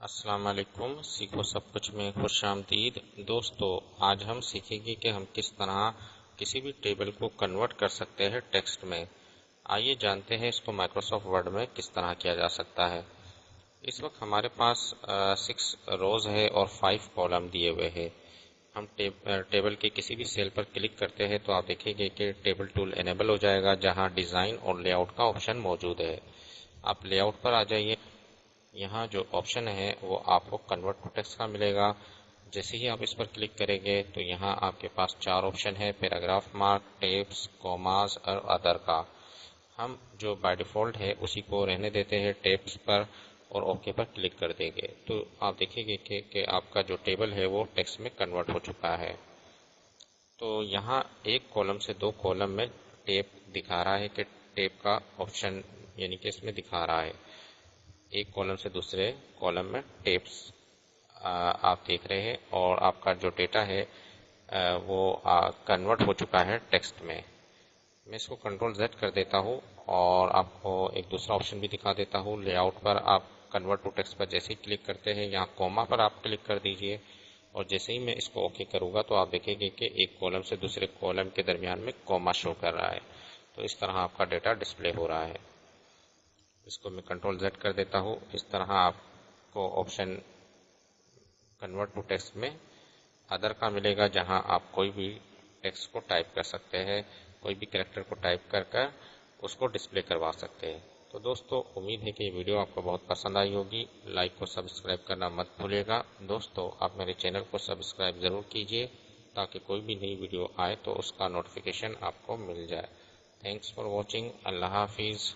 السلام علیکم، سیکھو سب کچھ میں خوش آمدید۔ دوستو، آج ہم سیکھیں گے کہ ہم کس طرح کسی بھی ٹیبل کو کنورٹ کر سکتے ہیں ٹیکسٹ میں۔ آئیے جانتے ہیں اس کو مائکروسافٹ ورڈ میں کس طرح کیا جا سکتا ہے۔ اس وقت ہمارے پاس 6 روز ہے اور 5 کالم دیے ہوئے ہیں۔ ہم ٹیبل کے کسی بھی سیل پر کلک کرتے ہیں تو آپ دیکھیں گے کہ ٹیبل ٹول انیبل ہو جائے گا، جہاں ڈیزائن اور لے آؤٹ کا آپشن موجود ہے۔ آپ لے آؤٹ پر آ جائیے۔ یہاں جو آپشن ہے وہ آپ کو کنورٹ ٹو ٹیکسٹ کا ملے گا۔ جیسے ہی آپ اس پر کلک کریں گے تو یہاں آپ کے پاس 4 آپشن ہے: پیراگراف مارک، ٹیبس، کوماز اور ادر کا۔ ہم جو بائی ڈیفالٹ ہے اسی کو رہنے دیتے ہیں ٹیبس پر اور اوکے پر کلک کر دیں گے تو آپ دیکھیں گے کہ آپ کا جو ٹیبل ہے وہ ٹیکسٹ میں کنورٹ ہو چکا ہے۔ تو یہاں ایک کالم سے 2 کالم میں ٹیب دکھا رہا ہے کہ ٹیب کا آپشن یعنی کہ اس میں دکھا رہا ہے۔ ایک کالم سے دوسرے کالم میں ٹیبس آپ دیکھ رہے ہیں اور آپ کا جو ڈیٹا ہے وہ کنورٹ ہو چکا ہے ٹیکسٹ میں۔ میں اس کو کنٹرول Z کر دیتا ہوں اور آپ کو ایک دوسرا آپشن بھی دکھا دیتا ہوں۔ لے آؤٹ پر آپ کنورٹ ٹو ٹیکسٹ پر جیسے ہی کلک کرتے ہیں یہاں کوما پر آپ کلک کر دیجئے اور جیسے ہی میں اس کو اوکے کروں گا تو آپ دیکھیں گے کہ ایک کالم سے دوسرے کالم کے درمیان میں کوما شو کر رہا ہے۔ تو اس طرح آپ کا ڈیٹا ڈسپلے ہو رہا ہے۔ اس کو میں کنٹرول Z کر دیتا ہوں۔ اس طرح آپ کو آپشن کنورٹ ٹو ٹیکسٹ میں ادر کا ملے گا، جہاں آپ کوئی بھی ٹیکسٹ کو ٹائپ کر سکتے ہیں، کوئی بھی کریکٹر کو ٹائپ کر اس کو ڈسپلے کروا سکتے ہیں۔ تو دوستو، امید ہے کہ یہ ویڈیو آپ کو بہت پسند آئی ہوگی۔ لائک کو سبسکرائب کرنا مت بھولیے گا۔ دوستو، آپ میرے چینل کو سبسکرائب ضرور کیجئے تاکہ کوئی بھی نئی ویڈیو آئے تو اس کا نوٹیفیکیشن آپ کو مل جائے۔ Thanks for watching. اللہ حافظ۔